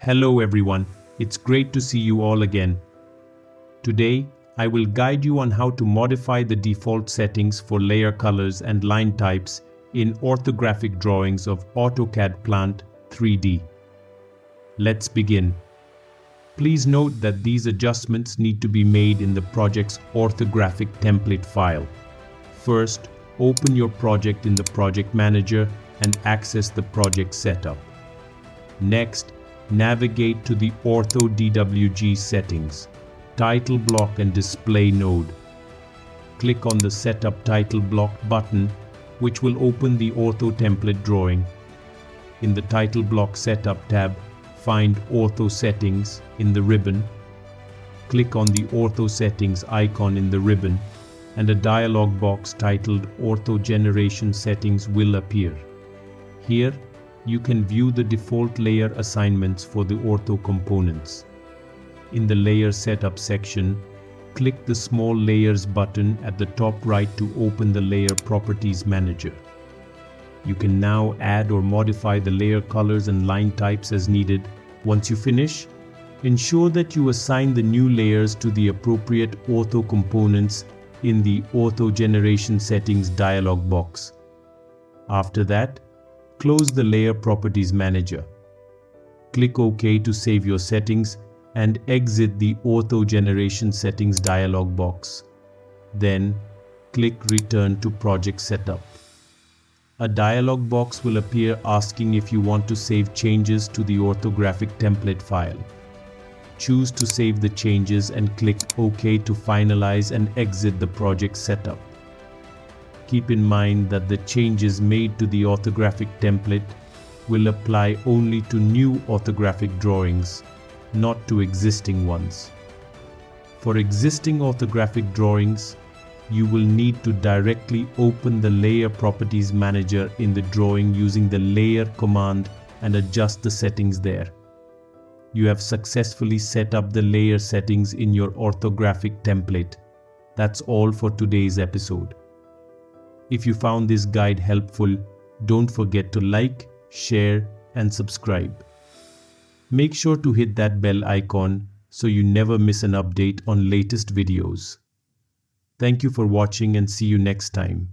Hello everyone, it's great to see you all again. Today, I will guide you on how to modify the default settings for layer colors and line types in orthographic drawings of AutoCAD Plant 3D. Let's begin. Please note that these adjustments need to be made in the project's orthographic template file. First, open your project in the Project Manager and access the project setup. Next, navigate to the Ortho DWG settings, title block and display node. Click on the Setup Title Block button, which will open the Ortho template drawing. In the Title Block Setup tab, find Ortho Settings in the ribbon. Click on the Ortho Settings icon in the ribbon, and a dialog box titled Ortho Generation Settings will appear. Here, you can view the default layer assignments for the ortho components. In the Layer Setup section, click the Small Layers button at the top right to open the Layer Properties Manager. You can now add or modify the layer colors and line types as needed. Once you finish, ensure that you assign the new layers to the appropriate ortho components in the Ortho Generation Settings dialog box. After that, close the Layer Properties Manager. Click OK to save your settings and exit the Ortho Generation Settings dialog box. Then, click Return to Project Setup. A dialog box will appear asking if you want to save changes to the orthographic template file. Choose to save the changes and click OK to finalize and exit the project setup. Keep in mind that the changes made to the orthographic template will apply only to new orthographic drawings, not to existing ones. For existing orthographic drawings, you will need to directly open the Layer Properties Manager in the drawing using the Layer command and adjust the settings there. You have successfully set up the layer settings in your orthographic template. That's all for today's episode. If you found this guide helpful, don't forget to like, share, and subscribe. Make sure to hit that bell icon so you never miss an update on latest videos. Thank you for watching and see you next time.